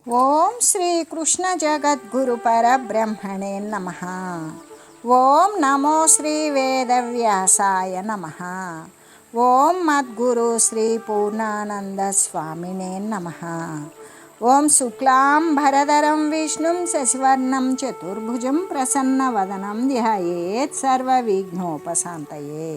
ఓం శ్రీ కృష్ణ జగద్గురు పరబ్రహ్మణే నమః. ఓం నమో శ్రీ వేదవ్యాసాయ నమః. ఓం మద్గురు శ్రీ పూర్ణానంద స్వామినే నమః. ఓం శుక్లాంబరధరం విష్ణుం శశివర్ణం చతుర్భుజం ప్రసన్నవదనం ధ్యాయేత్ సర్వవిఘ్నోపశాంతయే.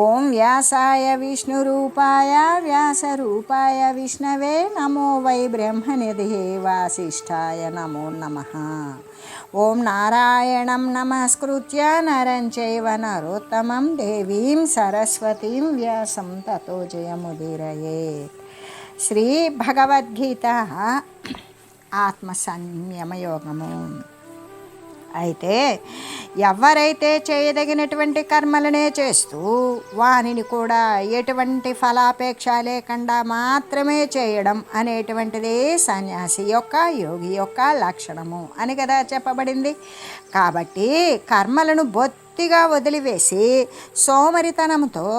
ఓం వ్యాసాయ విష్ణురూపాయ వ్యాసరూపాయ విష్ణవే నమో వై బ్రహ్మనిధే వాసిష్ఠాయ నమో నమః. ఓం నారాయణం నమస్కృత్య నరం చైవ నరోత్తమం దేవీం సరస్వతీం వ్యాసం తతో జయముదీరయేత్. శ్రీ భగవద్గీత ఆత్మసంయమయోగము. అయితే ఎవరైతే చేయదగినటువంటి కర్మలనే చేస్తూ వానిని కూడా ఎటువంటి ఫలాపేక్ష లేకుండా మాత్రమే చేయడం అనేటువంటిది సన్యాసి యొక్క యోగి యొక్క లక్షణము అని కదా చెప్పబడింది. కాబట్టి కర్మలను బొత్తిగా వదిలివేసి సోమరితనంతో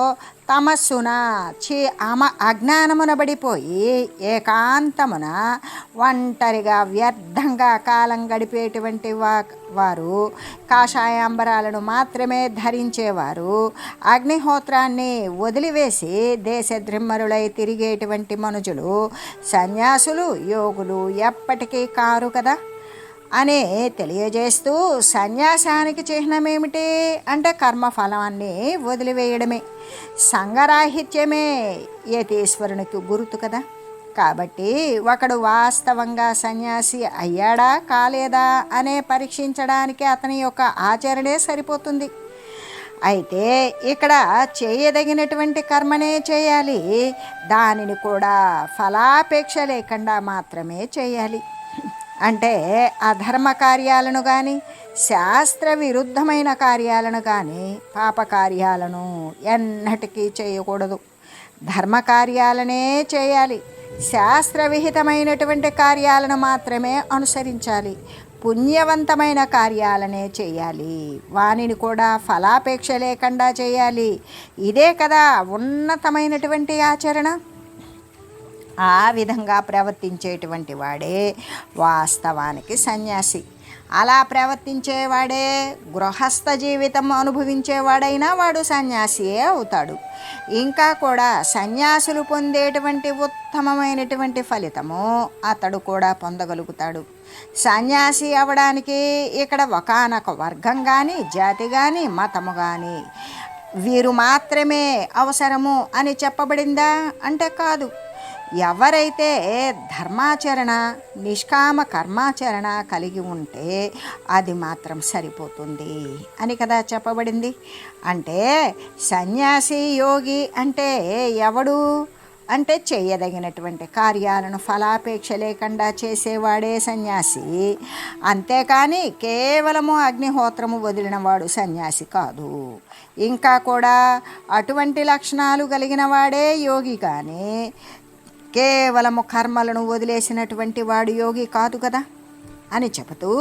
తమస్సున అజ్ఞానమున పడిపోయి ఏకాంతమున ఒంటరిగా వ్యర్థంగా కాలం గడిపేటువంటి వారు కాషాయాంబరాలను మాత్రమే ధరించేవారు, అగ్నిహోత్రాన్ని వదిలివేసి దేశద్రిమ్మరులై తిరిగేటువంటి మనుజులు సన్యాసులు యోగులు ఎప్పటికీ కారు కదా అని తెలియజేస్తూ, సన్యాసానికి చిహ్నమేమిటి అంటే కర్మఫలాన్ని వదిలివేయడమే, సంగరాహిత్యమే యతీశ్వరునికి గుర్తు కదా. కాబట్టి ఒకడు వాస్తవంగా సన్యాసి అయ్యాడా కాలేదా అనే పరీక్షించడానికి అతని యొక్క ఆచరణే సరిపోతుంది. అయితే ఇక్కడ చేయదగినటువంటి కర్మనే చేయాలి, దానిని కూడా ఫలాపేక్ష లేకుండా మాత్రమే చేయాలి. అంటే అధర్మ కార్యాలను కానీ శాస్త్ర విరుద్ధమైన కార్యాలను కానీ పాపకార్యాలను ఎన్నటికీ చేయకూడదు. ధర్మకార్యాలనే చేయాలి, శాస్త్రవిహితమైనటువంటి కార్యాలను మాత్రమే అనుసరించాలి, పుణ్యవంతమైన కార్యాలనే చేయాలి, వానిని కూడా ఫలాపేక్ష లేకుండా చేయాలి. ఇదే కదా ఉన్నతమైనటువంటి ఆచరణ. ఆ విధంగా ప్రవర్తించేటువంటి వాడే వాస్తవానికి సన్యాసి. అలా ప్రవర్తించేవాడే గృహస్థ జీవితం అనుభవించేవాడైనా వాడు సన్యాసియే అవుతాడు. ఇంకా కూడా సన్యాసులు పొందేటువంటి ఉత్తమమైనటువంటి ఫలితము అతడు కూడా పొందగలుగుతాడు. సన్యాసి అవ్వడానికి ఇక్కడ ఒకానొక వర్గం కానీ జాతి కానీ మతము కానీ వీరు మాత్రమే అవసరము అని చెప్పబడిందా అంటే కాదు. ఎవరైతే ధర్మాచరణ నిష్కామ కర్మాచరణ కలిగి ఉంటే అది మాత్రం సరిపోతుంది అని కదా చెప్పబడింది. అంటే సన్యాసి యోగి అంటే ఎవడు అంటే చేయదగినటువంటి కార్యాలను ఫలాపేక్ష లేకుండా చేసేవాడే సన్యాసి. అంతేకాని కేవలము అగ్నిహోత్రము వదిలిన వాడు సన్యాసి కాదు. ఇంకా కూడా అటువంటి లక్షణాలు కలిగిన వాడే యోగి, కానీ కేవలము కర్మలను వదిలేసినటువంటి వాడు యోగి కాదు కదా అని చెబుతూ,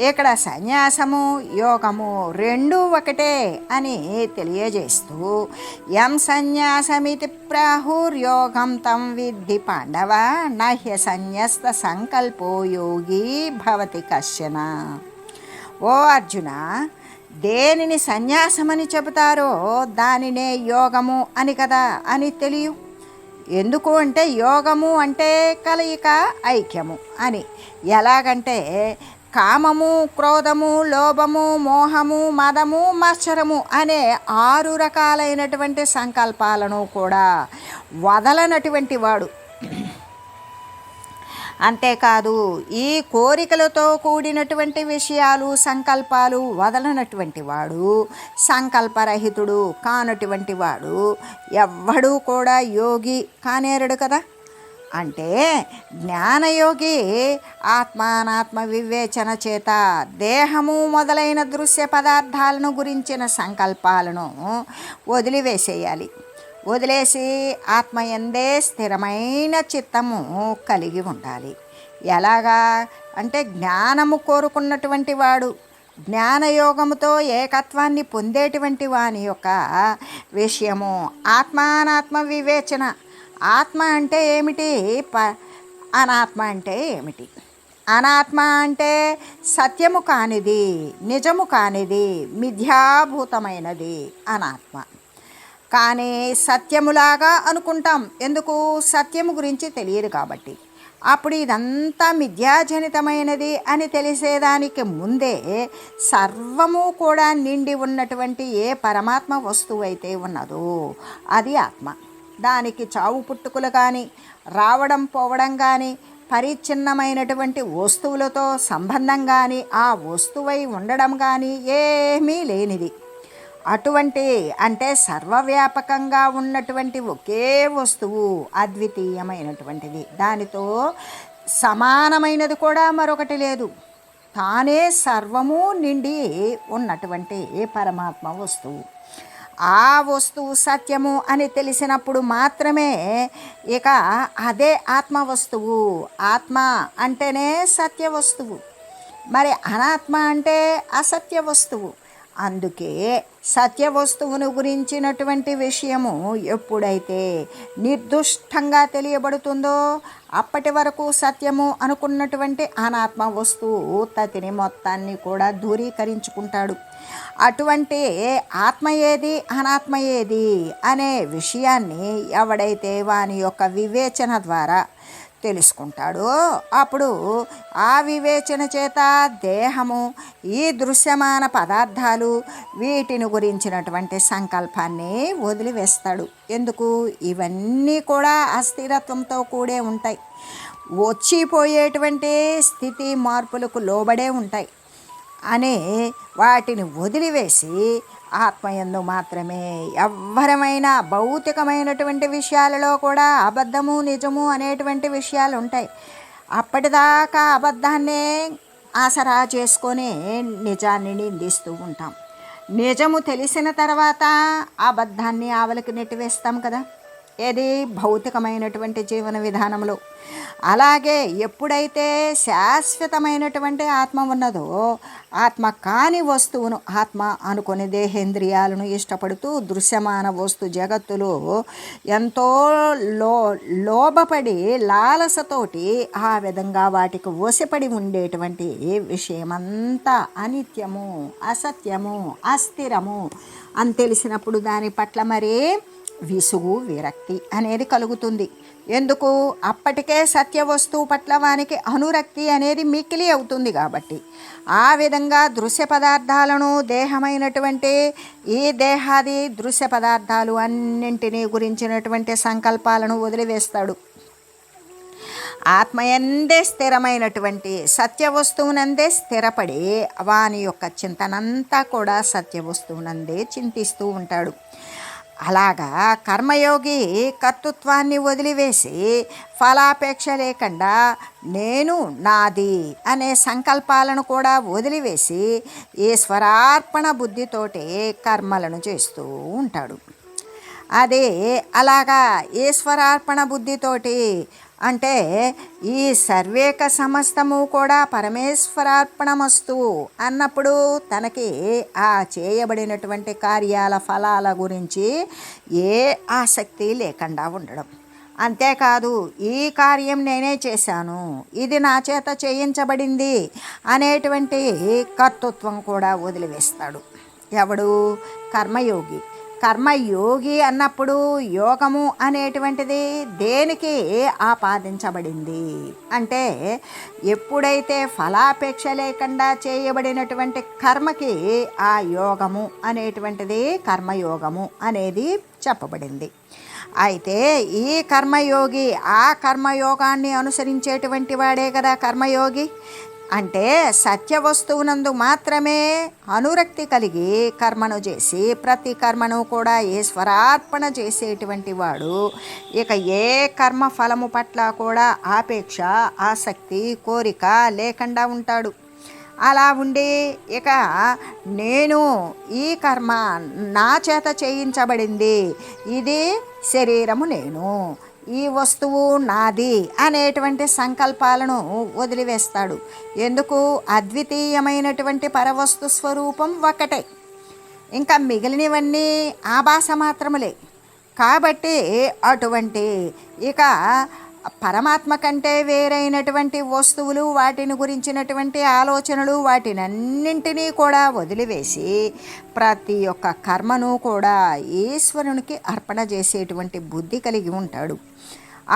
ఇక్కడ సన్యాసము యోగము రెండూ ఒకటే అని తెలియజేస్తూ, యం సన్యాసమితి ప్రాహుర్యోగం తం విద్ధి పాండవ నహ్య సన్యస్త సంకల్పో యోగి భవతి కశ్చన. ఓ అర్జున, దేనిని సన్యాసమని చెబుతారో దానినే యోగము అని కదా అని తెలియ. ఎందుకు అంటే యోగము అంటే కలయిక, ఐక్యము అని. ఎలాగంటే కామము, క్రోధము, లోభము, మోహము, మదము, మత్సరము అనే 6 రకాలైనటువంటి సంకల్పాలను కూడా వదలనటువంటి వాడు. అంతేకాదు ఈ కోరికలతో కూడినటువంటి విషయాలు సంకల్పాలు వదలనటువంటి వాడు, సంకల్పరహితుడు కానటువంటి వాడు ఎవ్వడూ కూడా యోగి కానేరడు కదా. అంటే జ్ఞానయోగి ఆత్మానాత్మ వివేచన చేత దేహము మొదలైన దృశ్య పదార్థాలను గురించిన సంకల్పాలను వదిలివేసేయాలి. వదిలేసి ఆత్మయందే స్థిరమైన చిత్తము కలిగి ఉండాలి. ఎలాగా అంటే జ్ఞానము కోరుకున్నటువంటి వాడు, జ్ఞానయోగముతో ఏకత్వాన్ని పొందేటువంటి వాని యొక్క విషయము ఆత్మానాత్మ వివేచన. ఆత్మ అంటే ఏమిటి? అనాత్మ అంటే ఏమిటి? అనాత్మ అంటే సత్యము కానిది, నిజము కానిది, మిథ్యాభూతమైనది అనాత్మ. కానీ సత్యములాగా అనుకుంటాం, ఎందుకు? సత్యము గురించి తెలియదు కాబట్టి. అప్పుడు ఇదంతా మిథ్యాజనితమైనది అని తెలిసేదానికి ముందే సర్వము కూడా నిండి ఉన్నటువంటి ఏ పరమాత్మ వస్తువు అయితే ఉన్నదో అది ఆత్మ. దానికి చావు పుట్టుకులు కానీ, రావడం పోవడం కానీ, పరిచ్ఛిన్నమైనటువంటి వస్తువులతో సంబంధం కానీ, ఆ వస్తువై ఉండడం కానీ ఏమీ లేనిది. అటువంటి అంటే సర్వవ్యాపకంగా ఉన్నటువంటి ఒకే వస్తువు అద్వితీయమైనటువంటిది. దానితో సమానమైనది కూడా మరొకటి లేదు. తానే సర్వము నిండి ఉన్నటువంటి పరమాత్మ వస్తువు. ఆ వస్తువు సత్యము అని తెలిసినప్పుడు మాత్రమే ఇక అదే ఆత్మ వస్తువు. ఆత్మ అంటేనే సత్య వస్తువు, మరి అనాత్మ అంటే అసత్య వస్తువు. అందుకే సత్య వస్తువును గురించినటువంటి విషయము ఎప్పుడైతే నిర్దుష్టంగా తెలియబడుతుందో అప్పటి వరకు సత్యము అనుకున్నటువంటి అనాత్మ వస్తువు తతిని మొత్తాన్ని కూడా దూరీకరించుకుంటాడు. అటువంటి ఆత్మ ఏది, అనాత్మ ఏది అనే విషయాన్ని ఎవడైతే వాని యొక్క వివేచన ద్వారా తెలుసుకుంటాడో అప్పుడు ఆ వివేచన చేత దేహము, ఈ దృశ్యమాన పదార్థాలు, వీటిని గురించినటువంటి సంకల్పాన్ని వదిలివేస్తాడు. ఎందుకు? ఇవన్నీ కూడా అస్థిరత్వంతో కూడే ఉంటాయి, వచ్చిపోయేటువంటి స్థితి మార్పులకు లోబడే ఉంటాయి అని వాటిని వదిలివేసి ఆత్మయందు మాత్రమే ఎవ్వరమైనా భౌతికమైనటువంటి విషయాలలో కూడా అబద్ధము నిజము అనేటువంటి విషయాలు ఉంటాయి. అప్పటిదాకా అబద్ధాన్నే ఆసరా చేసుకొని నిజాన్ని నిందిస్తూ ఉంటాం. నిజము తెలిసిన తర్వాత అబద్ధాన్ని ఆవలికి నెట్టివేస్తాం కదా, ఏది? భౌతికమైనటువంటి జీవన విధానంలో. అలాగే ఎప్పుడైతే శాశ్వతమైనటువంటి ఆత్మ ఉన్నదో ఆత్మ కాని వస్తువును ఆత్మ అనుకుని దేహేంద్రియాలను ఇష్టపడుతూ దృశ్యమాన వస్తు జగత్తులో ఎంతో లోబపడి లాలసతోటి ఆ విధంగా వాటికి వశపడి ఉండేటువంటి విషయమంతా అనిత్యము, అసత్యము, అస్థిరము అని తెలిసినప్పుడు దాని పట్ల మరి విసుగు, విరక్తి అనేది కలుగుతుంది. ఎందుకు? అప్పటికే సత్య వస్తువు పట్ల వానికి అనురక్తి అనేది మిక్కిలి అవుతుంది కాబట్టి. ఆ విధంగా దృశ్య పదార్థాలను, దేహమైనటువంటి ఈ దేహాది దృశ్య పదార్థాలు అన్నింటినీ గురించినటువంటి సంకల్పాలను వదిలివేస్తాడు. ఆత్మయందే స్థిరమైనటువంటి సత్య వస్తువునందే స్థిరపడి వాని యొక్క చింతనంతా కూడా సత్య వస్తువునందే చింతిస్తూ ఉంటాడు. అలాగా కర్మయోగి కర్తృత్వాన్ని వదిలివేసి ఫలాపేక్ష లేకుండా నేను, నాది అనే సంకల్పాలను కూడా వదిలివేసి ఈశ్వరార్పణ బుద్ధితోటి కర్మలను చేస్తూ ఉంటాడు. అదే అలాగా ఈశ్వరార్పణ బుద్ధితోటి అంటే ఈ సర్వేక సమస్తము కూడా పరమేశ్వరార్పణమస్తు అన్నప్పుడు తనకి ఆ చేయబడినటువంటి కార్యాల ఫలాల గురించి ఏ ఆసక్తి లేకుండా ఉండడం. అంతేకాదు ఈ కార్యం నేనే చేశాను, ఇది నా చేత చేయించబడింది అనేటువంటి కర్తృత్వం కూడా వదిలివేస్తాడు. ఎవడు? కర్మయోగి. కర్మయోగి అన్నప్పుడు యోగము అనేటువంటిది దేనికి ఆపాదించబడింది అంటే ఎప్పుడైతే ఫలాపేక్ష లేకుండా చేయబడినటువంటి కర్మకి ఆ యోగము అనేటువంటిది కర్మయోగము అనేది చెప్పబడింది. అయితే ఈ కర్మయోగి ఆ కర్మయోగాన్ని అనుసరించేటువంటి వాడే కదా కర్మయోగి. అంటే సత్య వస్తువునందు మాత్రమే అనురక్తి కలిగి కర్మను చేసి ప్రతి కర్మను కూడా ఈశ్వరార్పణ చేసేటువంటి వాడు ఇక ఏ కర్మ ఫలము పట్ల కూడా ఆపేక్ష, ఆసక్తి, కోరిక లేకుండా ఉంటాడు. అలా ఉండి ఇక నేను ఈ కర్మ నా చేత చేయించబడింది, ఇది శరీరము నేను, ఈ వస్తువు నాది అనేటువంటి సంకల్పాలను వదిలివేస్తాడు. ఎందుకు? అద్వితీయమైనటువంటి పరవస్తు స్వరూపం ఒకటే, ఇంకా మిగిలినవన్నీ ఆభాస మాత్రములే. కాబట్టి అటువంటి ఇక పరమాత్మ కంటే వేరైనటువంటి వస్తువులు, వాటిని గురించినటువంటి ఆలోచనలు, వాటినన్నింటినీ కూడా వదిలివేసి ప్రతి ఒక్క కర్మను కూడా ఈశ్వరునికి అర్పణ చేసేటువంటి బుద్ధి కలిగి ఉంటాడు.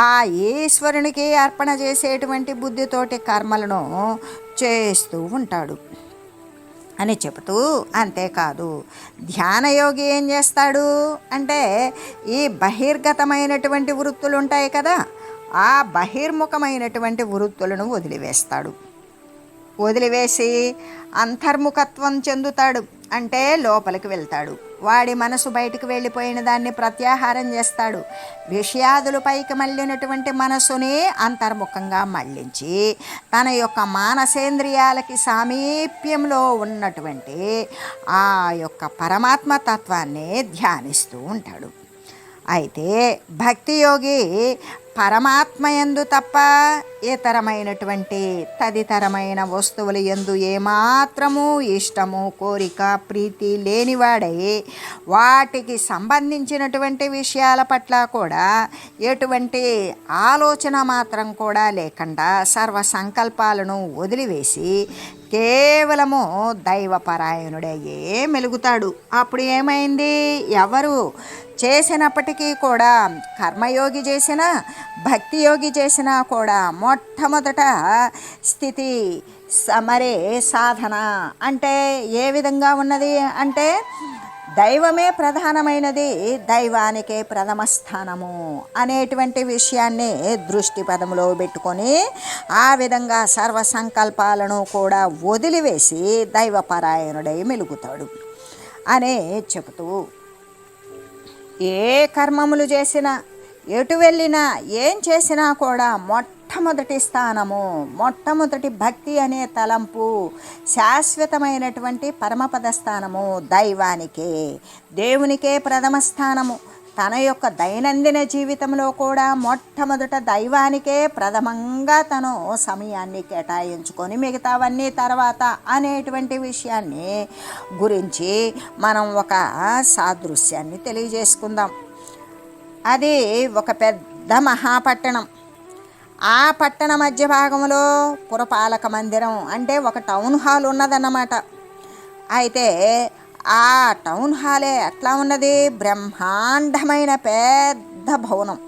ఆ ఈశ్వరునికి అర్పణ చేసేటువంటి బుద్ధితోటి కర్మలను చేస్తూ ఉంటాడు అని చెబుతూ, అంతేకాదు ధ్యానయోగి ఏం చేస్తాడు అంటే ఈ బహిర్గతమైనటువంటి వృత్తులు ఉంటాయి కదా, ఆ బహిర్ముఖమైనటువంటి వృత్తులను వదిలివేసి అంతర్ముఖత్వం చెందుతాడు. అంటే లోపలికి వెళ్తాడు. వాడి మనసు బయటకు వెళ్ళిపోయిన దాన్ని ప్రత్యాహారం చేస్తాడు. విషయాదులు పైకి మళ్ళినటువంటి మనసుని అంతర్ముఖంగా మళ్ళించి తన యొక్క మానసేంద్రియాలకి సామీప్యంలో ఉన్నటువంటి ఆ యొక్క పరమాత్మ తత్వాన్ని ధ్యానిస్తూ ఉంటాడు. అయితే భక్తి యోగి పరమాత్మ యందు తప్ప ఇతరమైనటువంటి తదితరమైన వస్తువుల యందు ఏమాత్రము ఇష్టము, కోరిక, ప్రీతి లేనివాడై వాటికి సంబంధించినటువంటి విషయాల పట్ల కూడా ఎటువంటి ఆలోచన మాత్రం కూడా లేకుండా సర్వ సంకల్పాలను వదిలివేసి కేవలము దైవపరాయణుడయ్యే మెలుగుతాడు. అప్పుడు ఏమైంది? ఎవరు చేసినప్పటికీ కూడా కర్మయోగి చేసినా భక్తి యోగి చేసినా కూడా మొట్టమొదట స్థితి మరే సాధన అంటే ఏ విధంగా ఉన్నది అంటే దైవమే ప్రధానమైనది, దైవానికే ప్రథమ స్థానము అనేటువంటి విషయాన్ని దృష్టి పదములో పెట్టుకొని ఆ విధంగా సర్వ సంకల్పాలను కూడా వదిలివేసి దైవపరాయణుడై మెలుగుతాడు అనే చెబుతూ, ఏ కర్మములు చేసినా ఎటు వెళ్ళినా ఏం చేసినా కూడా మొట్టమొదటి స్థానము, మొట్టమొదటి భక్తి అనే తలంపు, శాశ్వతమైనటువంటి పరమపద స్థానము దైవానికే, దేవునికే ప్రథమ స్థానము. తన యొక్క దైనందిన జీవితంలో కూడా మొట్టమొదట దైవానికే ప్రథమంగా తను సమయాన్ని కేటాయించుకొని మిగతావన్నీ తర్వాత అనేటువంటి విషయాన్ని గురించి మనం ఒక సాదృశ్యాన్ని తెలియజేసుకుందాం. అది ఒక పెద్ద మహాపట్టణం. ఆ పట్టణ మధ్య భాగంలో పురపాలక మందిరం అంటే ఒక టౌన్ హాల్ ఉన్నదన్నమాట. అయితే ఆ టౌన్ హాలే ఎట్లా ఉన్నది? బ్రహ్మాండమైన పెద్ద భవనం.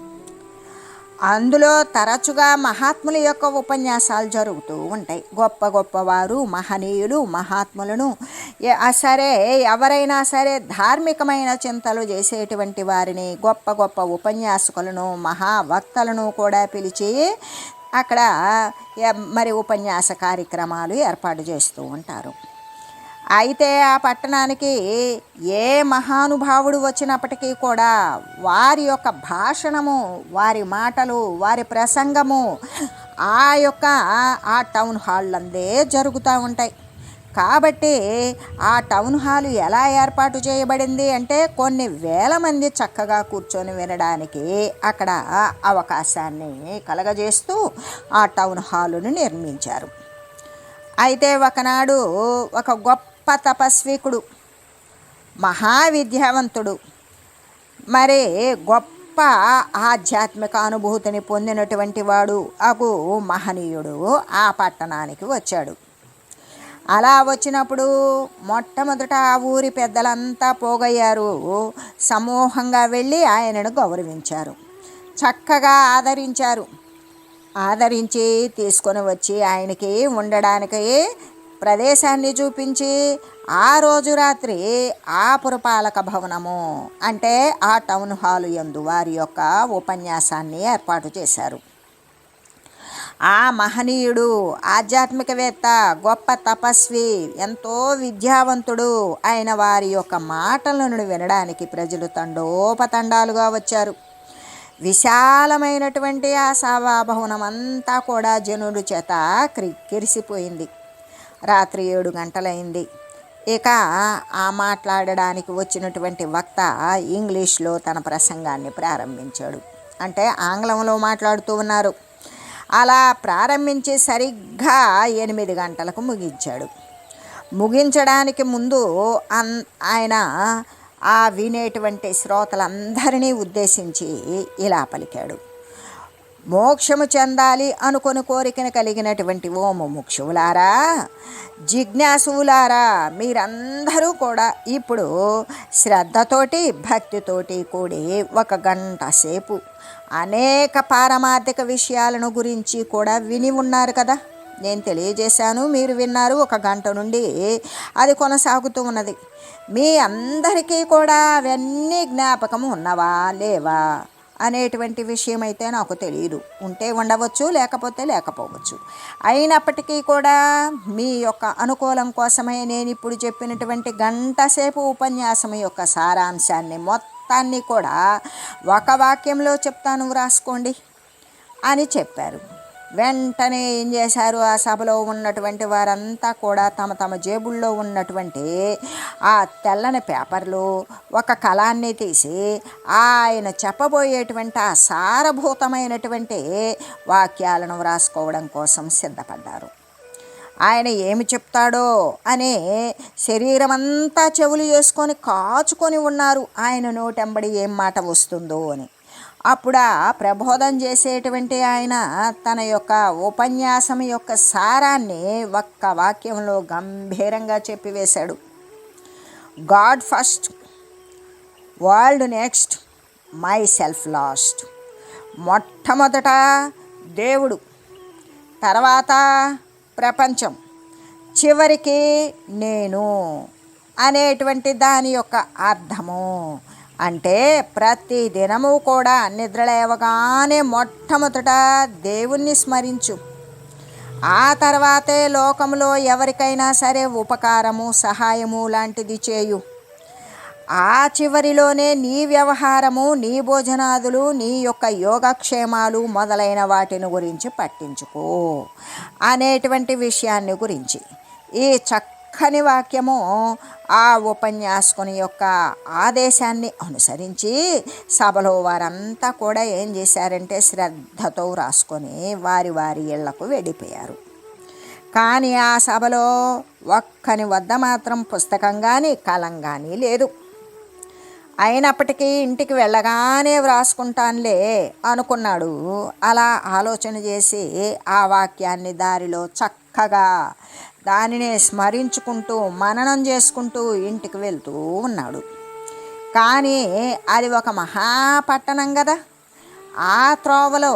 అందులో తరచుగా మహాత్ముల యొక్క ఉపన్యాసాలు జరుగుతూ ఉంటాయి. గొప్ప గొప్పవారు, మహనీయులు, మహాత్ములను సరే ఎవరైనా సరే ధార్మికమైన చింతలు చేసేటువంటి వారిని, గొప్ప గొప్ప ఉపన్యాసకులను, మహావక్తలను కూడా పిలిచి అక్కడ మరి ఉపన్యాస కార్యక్రమాలు ఏర్పాటు చేస్తూ ఉంటారు. అయితే ఆ పట్టణానికి ఏ మహానుభావుడు వచ్చినప్పటికీ కూడా వారి యొక్క భాషణము, వారి మాటలు, వారి ప్రసంగము ఆ టౌన్ హాల్లందే జరుగుతూ ఉంటాయి. కాబట్టి ఆ టౌన్ హాల్ ఎలా ఏర్పాటు చేయబడింది అంటే కొన్ని వేల మంది చక్కగా కూర్చొని వినడానికి అక్కడ అవకాశాన్ని కలగజేస్తూ ఆ టౌన్ హాలును నిర్మించారు. అయితే ఒకనాడు ఒక గొప్ప తపస్వికుడు, మహావిద్యావంతుడు, మరి గొప్ప ఆధ్యాత్మిక అనుభూతిని పొందినటువంటి వాడు అగు మహనీయుడు ఆ పట్టణానికి వచ్చాడు. అలా వచ్చినప్పుడు మొట్టమొదట ఆ ఊరి పెద్దలంతా పోగయ్యారు. సమూహంగా వెళ్ళి ఆయనను గౌరవించారు, చక్కగా ఆదరించి తీసుకొని వచ్చి ఆయనకి ఉండడానికి ప్రదేశాన్ని చూపించి ఆ రోజు రాత్రి ఆ పురపాలక భవనము అంటే ఆ టౌన్ హాల్ యందు వారి యొక్క ఉపన్యాసాన్ని ఏర్పాటు చేశారు. ఆ మహనీయుడు, ఆధ్యాత్మికవేత్త, గొప్ప తపస్వి, ఎంతో విద్యావంతుడు అయిన వారి యొక్క మాటలను వినడానికి ప్రజలు తండోపతండాలుగా వచ్చారు. విశాలమైనటువంటి ఆ సభాభవనం అంతా కూడా జనుల చేత కిరిసిపోయింది. రాత్రి 7 గంటలైంది. ఇక ఆ మాట్లాడడానికి వచ్చినటువంటి వక్త ఇంగ్లీష్లో తన ప్రసంగాన్ని ప్రారంభించాడు. అంటే ఆంగ్లంలో మాట్లాడుతూ ఉన్నారు. అలా ప్రారంభించి సరిగ్గా 8 గంటలకు ముగించాడు. ముగించడానికి ముందు ఆయన వినేటువంటి శ్రోతలందరినీ ఉద్దేశించి ఇలా పలికాడు: మోక్షము చెందాలి అనుకొని కోరికను కలిగినటువంటి ఓ ముముక్షువులారా, జిజ్ఞాసువులారా, మీరందరూ కూడా ఇప్పుడు శ్రద్ధతోటి భక్తితోటి కూడి 1 గంట సేపు అనేక పారమార్థిక విషయాలను గురించి కూడా విని ఉన్నారు కదా. నేను తెలియజేశాను, మీరు విన్నారు. 1 గంట నుండి అది కొనసాగుతూ ఉన్నది. మీ అందరికీ కూడా అవన్నీ జ్ఞాపకం ఉన్నవా లేవా అనేటువంటి విషయం అయితే నాకు తెలియదు. ఉంటే ఉండవచ్చు, లేకపోతే లేకపోవచ్చు. అయినప్పటికీ కూడా మీ యొక్క అనుకూలం కోసమే నేను ఇప్పుడు చెప్పినటువంటి గంట సేపు ఉపన్యాసం యొక్క సారాంశాన్ని మొత్తాన్ని కూడా 1 వాక్యంలో చెప్తాను, వ్రాసుకోండి అని చెప్పారు. వెంటనే ఏం చేశారు, ఆ సభలో ఉన్నటువంటి వారంతా కూడా తమ తమ జేబుల్లో ఉన్నటువంటి ఆ తెల్లని పేపర్లు ఒక కలాన్ని తీసి ఆయన చెప్పబోయేటువంటి ఆ సారభూతమైనటువంటి వాక్యాలను వ్రాసుకోవడం కోసం సిద్ధపడ్డారు. ఆయన ఏమి చెప్తాడో అనే శరీరం అంతా చెవులు చేసుకొని కాచుకొని ఉన్నారు, ఆయన నోటెంబడి ఏం మాట వస్తుందో అని. అప్పుడు ప్రబోధం చేసేటువంటి ఆయన తన యొక్క ఉపన్యాసం యొక్క సారాన్ని 1 వాక్యంలో గంభీరంగా చెప్పివేశాడు. God first, world next, myself last. మొట్టమొదట దేవుడు, తర్వాత ప్రపంచం, చివరికి నేను అనేటువంటి దాని యొక్క అర్థము. అంటే ప్రతి దినము కూడా నిద్రలేవగానే మొట్టమొదట దేవుణ్ణి స్మరించు. ఆ తర్వాతే లోకంలో ఎవరికైనా సరే ఉపకారము, సహాయము లాంటిది చేయు. ఆ చివరిలోనే నీ వ్యవహారము, నీ భోజనాదులు, నీ యొక్క యోగక్షేమాలు మొదలైన వాటిని గురించి పట్టించుకో అనేటువంటి విషయాన్ని గురించి ఈ చక్కని వాక్యము ఆ ఉపన్యాసకుని యొక్క ఆదేశాన్ని అనుసరించి సభలో వారంతా కూడా ఏం చేశారంటే శ్రద్ధతో రాసుకొని వారి వారి ఇళ్లకు వెళ్ళిపోయారు. కానీ ఆ సభలో ఒక్కని వద్ద మాత్రం పుస్తకం కానీ కలం కానీ లేదు. అయినప్పటికీ ఇంటికి వెళ్ళగానే వ్రాసుకుంటానులే అనుకున్నాడు. అలా ఆలోచన చేసి ఆ వాక్యాన్ని దారిలో చక్కగా దానినే స్మరించుకుంటూ మననం చేసుకుంటూ ఇంటికి వెళ్తూ ఉన్నాడు. కానీ అది ఒక మహాపట్టణం కదా. ఆ త్రోవలో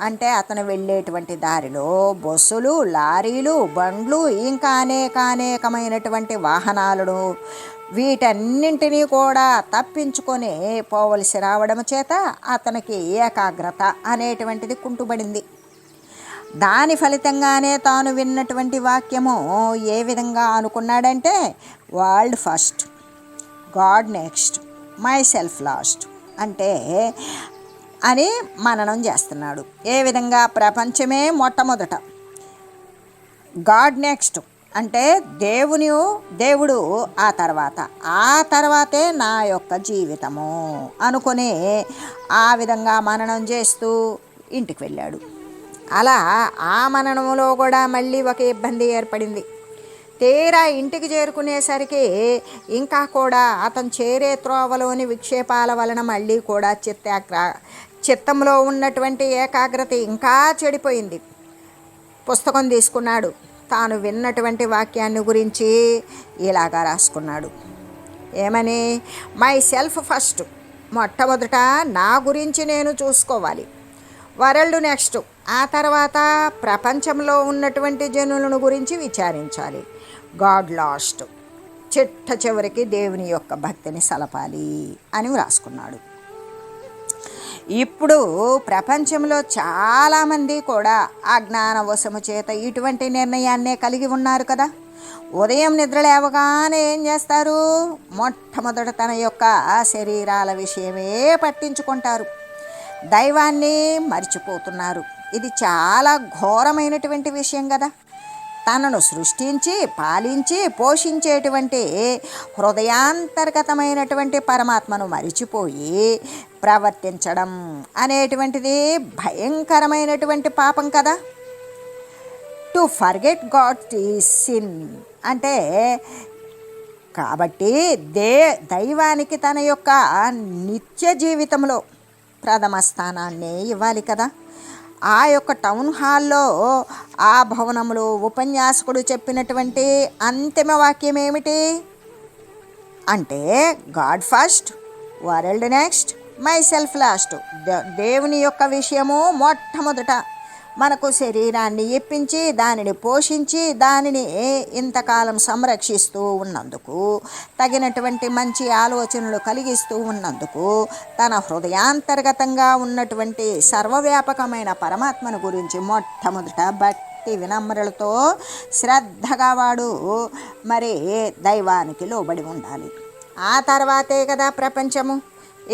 అంటే అతను వెళ్ళేటువంటి దారిలో బస్సులు, లారీలు, బండ్లు, ఇంకా అనేకమైనటువంటి వాహనాలను వీటన్నింటినీ కూడా తప్పించుకొని పోవలసి రావడం చేత అతనికి ఏకాగ్రత అనేటువంటిది కుంటుబడింది. దాని ఫలితంగానే తాను విన్నటువంటి వాక్యము ఏ విధంగా అనుకున్నాడంటే world first, God next, myself last అంటే అని మననం చేస్తున్నాడు. ఏ విధంగా ప్రపంచమే మొట్టమొదట, గాడ్ నెక్స్ట్ అంటే దేవుడు ఆ తర్వాతే నా యొక్క జీవితము అనుకుని ఆ విధంగా మననం చేస్తూ ఇంటికి వెళ్ళాడు. అలా ఆ మననంలో కూడా మళ్ళీ ఒక ఇబ్బంది ఏర్పడింది. తీరా ఇంటికి చేరుకునేసరికి ఇంకా కూడా అతను చేరే త్రోవలోని విక్షేపాల వలన మళ్ళీ కూడా చిత్తంలో ఉన్నటువంటి ఏకాగ్రత ఇంకా చెడిపోయింది. పుస్తకం తీసుకున్నాడు. తాను విన్నటువంటి వాక్యాన్ని గురించి ఇలాగా రాసుకున్నాడు. ఏమని? మై సెల్ఫ్ ఫస్ట్, మొట్టమొదట నా గురించి నేను చూసుకోవాలి. వరల్డ్ నెక్స్ట్, ఆ తర్వాత ప్రపంచంలో ఉన్నటువంటి జనులను గురించి విచారించాలి. గాడ్ లాస్ట్, చిట్ట చివరికి దేవుని యొక్క భక్తిని సలపాలి అని వ్రాసుకున్నాడు. ఇప్పుడు ప్రపంచంలో చాలామంది కూడా అజ్ఞానవశము చేత ఇటువంటి నిర్ణయాన్నే కలిగి ఉన్నారు కదా. ఉదయం నిద్ర లేవగానే ఏం చేస్తారు? మొట్టమొదట తన యొక్క శరీరాల విషయమే పట్టించుకుంటారు. దైవాన్ని మర్చిపోతున్నారు. ఇది చాలా ఘోరమైనటువంటి విషయం కదా. తనను సృష్టించి పాలించి పోషించేటువంటి హృదయాంతర్గతమైనటువంటి పరమాత్మను మరిచిపోయి ప్రవర్తించడం అనేటువంటిది భయంకరమైనటువంటి పాపం కదా. To forget God is sin అంటే కాబట్టి దైవానికి తన యొక్క నిత్య జీవితంలో ప్రథమ స్థానాన్ని ఇవ్వాలి కదా. ఆ యొక్క టౌన్ హాల్లో ఆ భవనంలో ఉపన్యాసకుడు చెప్పినటువంటి అంతిమ వాక్యం ఏమిటి అంటే God first, world next, myself last. దేవుని యొక్క విషయము మొట్టమొదట, మనకు శరీరాన్ని ఇప్పించి దానిని పోషించి దానిని ఇంతకాలం సంరక్షిస్తూ ఉన్నందుకు, తగినటువంటి మంచి ఆలోచనలు కలిగిస్తూ ఉన్నందుకు, తన హృదయాంతర్గతంగా ఉన్నటువంటి సర్వవ్యాపకమైన పరమాత్మను గురించి మొట్టమొదట భక్తి వినమ్రలతో శ్రద్ధగా వాడు మరి దైవానికి లోబడి ఉండాలి. ఆ తర్వాతే కదా ప్రపంచము.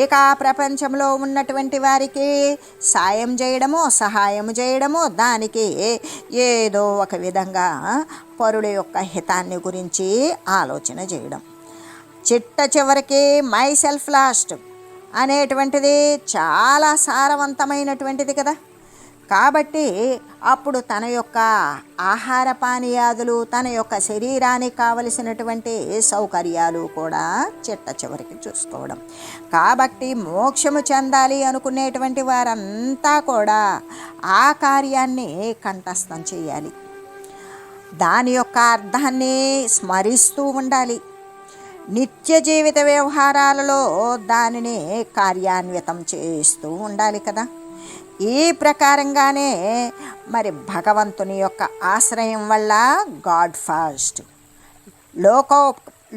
ఇక ఆ ప్రపంచంలో ఉన్నటువంటి వారికి సాయం చేయడము, సహాయం చేయడము, దానికి ఏదో ఒక విధంగా పరుల యొక్క హితాన్ని గురించి ఆలోచన చేయడం. చిట్ట చివరికి మై సెల్ఫ్ లాస్ట్ అనేటువంటిది చాలా సారవంతమైనటువంటిది కదా. కాబట్టి అప్పుడు తన యొక్క ఆహార పానీయాదులు, తన యొక్క శరీరానికి కావలసినటువంటి సౌకర్యాలు కూడా చిట్ట చివరికి చూసుకోవడం. కాబట్టి మోక్షము చెందాలి అనుకునేటువంటి వారంతా కూడా ఆ కార్యాన్ని కంఠస్థం చేయాలి. దాని యొక్క అర్థాన్ని స్మరిస్తూ ఉండాలి. నిత్య జీవిత వ్యవహారాలలో దానిని కార్యాన్వితం చేస్తూ ఉండాలి కదా. ఈ ప్రకారంగానే మరి భగవంతుని యొక్క ఆశ్రయం వల్ల గాడ్ ఫస్ట్,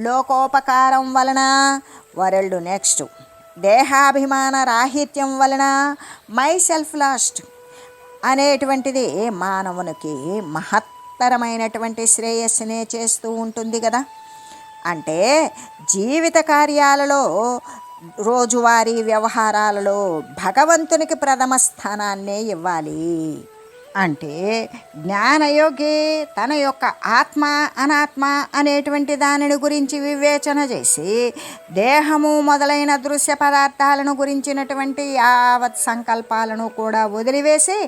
లోకోపకారం వలన వరల్డ్ నెక్స్ట్, దేహాభిమాన రాహిత్యం వలన మై సెల్ఫ్ లాస్ట్ అనేటువంటిది మానవునికి మహత్తరమైనటువంటి శ్రేయస్సునే చేస్తూ ఉంటుంది కదా. అంటే జీవిత కార్యాలలో, రోజువారీ వ్యవహారాలలో భగవంతునికి ప్రథమ స్థానాన్నే ఇవ్వాలి. అంటే జ్ఞానయోగి తన యొక్క ఆత్మ అనాత్మ అనేటువంటి దానిని గురించి వివేచన చేసి దేహము మొదలైన దృశ్య పదార్థాలను గురించినటువంటి యావత్ సంకల్పాలను కూడా వదిలివేసి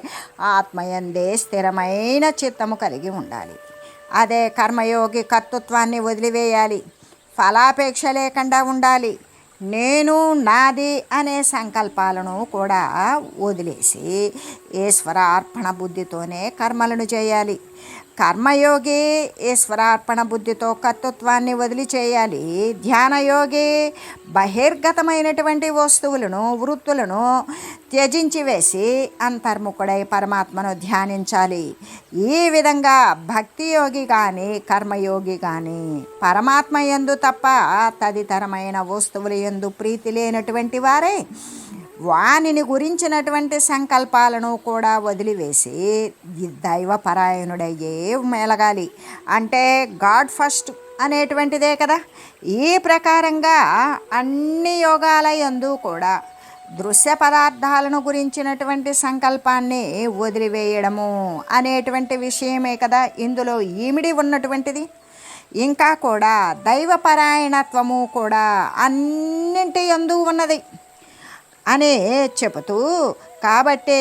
ఆత్మయందే స్థిరమైన చిత్తము కలిగి ఉండాలి. అదే కర్మయోగి కర్తృత్వాన్ని వదిలివేయాలి, ఫలాపేక్ష లేకుండా ఉండాలి. నేను, నాది అనే సంకల్పాలను కూడా వదిలేసి ఈశ్వరార్పణ బుద్ధితోనే కర్మలను చేయాలి. కర్మయోగి ఈశ్వరార్పణ బుద్ధితో కర్తృత్వాన్ని వదిలి చేయాలి. ధ్యానయోగి బహిర్గతమైనటువంటి వస్తువులను, వృత్తులను త్యజించి వేసి అంతర్ముఖుడై పరమాత్మను ధ్యానించాలి. ఈ విధంగా భక్తి యోగి కానీ కర్మయోగి కానీ పరమాత్మ యందు తప్ప తదితరమైన వస్తువుల యందు ప్రీతి లేనటువంటి వారే వానిని గురించినటువంటి సంకల్పాలను కూడా వదిలివేసి దైవపరాయణుడయ్యే మెలగాలి. అంటే గాడ్ ఫస్ట్ అనేటువంటిదే కదా. ఈ ప్రకారంగా అన్ని యోగాల యందు కూడా దృశ్య పదార్థాలను గురించినటువంటి సంకల్పాన్ని వదిలివేయడము అనేటువంటి విషయమే కదా ఇందులో ఈమిడి ఉన్నటువంటిది. ఇంకా కూడా దైవపరాయణత్వము కూడా అన్నింటి యందు ఉన్నది అని చెబుతూ, కాబట్టి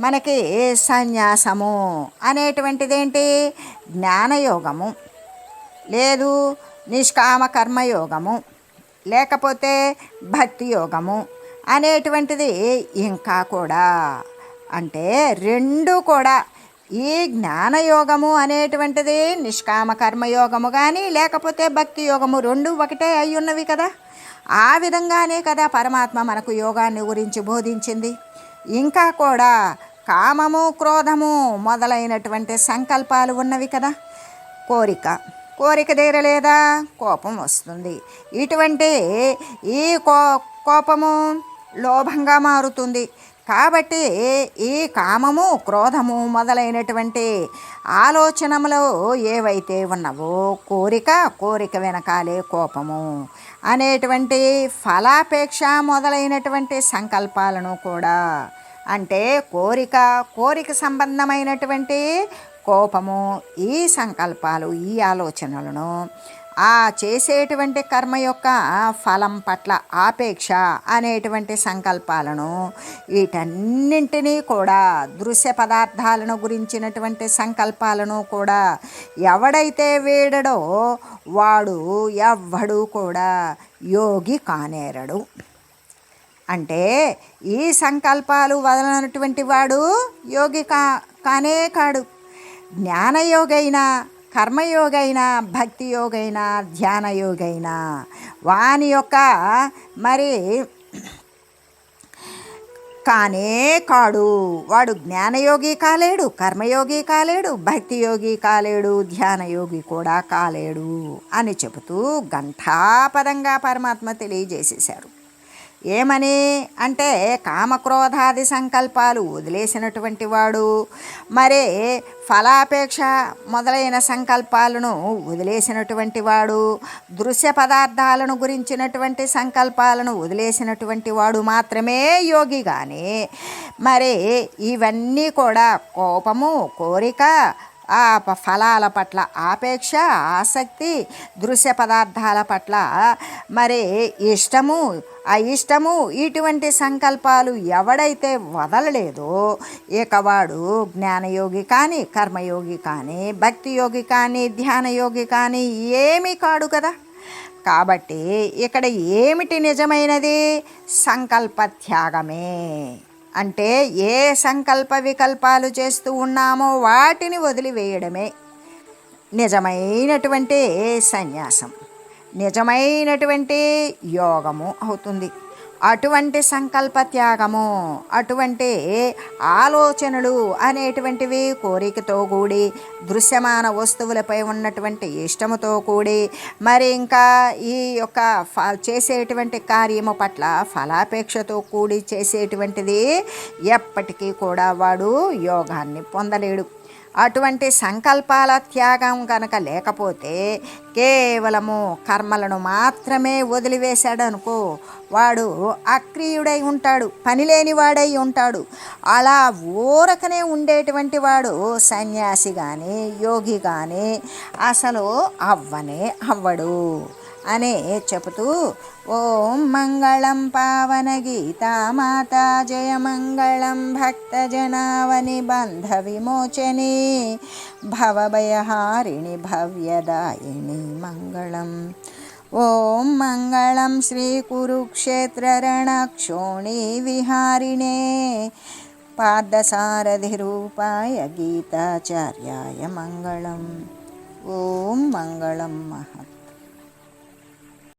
మనకి సన్యాసము అనేటువంటిదేంటి, జ్ఞానయోగము, లేదు నిష్కామ కర్మయోగము, లేకపోతే భక్తి యోగము అనేటువంటిది ఇంకా కూడా. అంటే రెండు కూడా ఈ జ్ఞానయోగము అనేటువంటిది నిష్కామ కర్మయోగము కానీ లేకపోతే భక్తి యోగము రెండు ఒకటే అయి ఉన్నవి కదా. ఆ విధంగానే కదా పరమాత్మ మనకు యోగాన్ని గురించి బోధించింది. ఇంకా కూడా కామము, క్రోధము మొదలైనటువంటి సంకల్పాలు ఉన్నవి కదా. కోరిక తీరలేదా కోపం వస్తుంది. ఇటువంటి ఈ కోపము లోభంగా మారుతుంది. కాబట్టి ఈ కామము, క్రోధము మొదలైనటువంటి ఆలోచనలు ఏవైతే ఉన్నవో కోరిక వెనకాలే కోపము అనేటువంటి ఫలాపేక్ష మొదలైనటువంటి సంకల్పాలను కూడా, అంటే కోరిక సంబంధమైనటువంటి కోపము, ఈ సంకల్పాలు, ఈ ఆలోచనలను ఆ చేసేటువంటి కర్మ యొక్క ఫలం పట్ల ఆపేక్ష అనేటువంటి సంకల్పాలను, వీటన్నింటినీ కూడా దృశ్య పదార్థాలను గురించినటువంటి సంకల్పాలను కూడా ఎవడైతే వీడడో వాడు ఎవ్వడు కూడా యోగి కానేరడు. అంటే ఈ సంకల్పాలు వదలనటువంటి వాడు యోగి కానే కాడు. జ్ఞానయోగైనా, కర్మయోగైనా, భక్తి యోగైనా, ధ్యాన యోగైనా వాని యొక్క మరి కానే కాడు. వాడు జ్ఞానయోగి కాలేడు, కర్మయోగి కాలేడు, భక్తి యోగి కాలేడు, ధ్యానయోగి కూడా కాలేడు అని చెబుతూ ఘంటాపదంగా పరమాత్మ తెలియజేసేశారు. ఏమని అంటే కామక్రోధాది సంకల్పాలు వదిలేసినటువంటి వాడు, మరి ఫలాపేక్ష మొదలైన సంకల్పాలను వదిలేసినటువంటి వాడు, దృశ్య పదార్థాలను గురించినటువంటి సంకల్పాలను వదిలేసినటువంటి వాడు మాత్రమే యోగి. కానీ మరి ఇవన్నీ కూడా కోపము, కోరిక, ఆ ఫలాల పట్ల ఆపేక్ష, ఆసక్తి, దృశ్య పదార్థాల పట్ల మరి ఇష్టము, అయిష్టము, ఇటువంటి సంకల్పాలు ఎవడైతే వదలలేదో ఇక వాడు జ్ఞానయోగి కానీ, కర్మయోగి కానీ, భక్తి యోగి కానీ, ధ్యానయోగి కానీ ఏమీ కాడు కదా. కాబట్టి ఇక్కడ ఏమిటి నిజమైనది? సంకల్ప త్యాగమే. అంటే ఏ సంకల్ప వికల్పాలు చేస్తూ ఉన్నామో వాటిని వదిలివేయడమే నిజమైనటువంటి సన్యాసం, నిజమైనటువంటి యోగము అవుతుంది. అటువంటి సంకల్ప త్యాగము, అటువంటి ఆలోచనలు అనేటువంటివి కోరికతో కూడి, దృశ్యమాన వస్తువులపై ఉన్నటువంటి ఇష్టముతో కూడి, మరి ఇంకా ఈ యొక్క చేసేటువంటి కార్యము పట్ల ఫలాపేక్షతో కూడి చేసేటువంటిది ఎప్పటికీ కూడా వాడు యోగాన్ని పొందలేడు. అటువంటి సంకల్పాల త్యాగం కనుక లేకపోతే కేవలము కర్మలను మాత్రమే వదిలివేశాడు అనుకో, వాడు అక్రియుడై ఉంటాడు, పనిలేనివాడై ఉంటాడు. అలా ఊరకనే ఉండేటువంటి వాడు సన్యాసి కానీ, యోగి కానీ అసలు అవ్వడు అని చెబుతూ ఓం మంగళం పావన గీతా మాతా, జయ మంగళం భక్తజనావని బంధ విమోచని, భవభయహారిణి భవ్యదాయిని మంగళం. ఓం మంగళం శ్రీ కురుక్షేత్ర రణక్షోణి విహారిణే, పార్థసారథి రూపాయ గీతాచార్యాయ మంగళం. ఓం మంగళం మహా.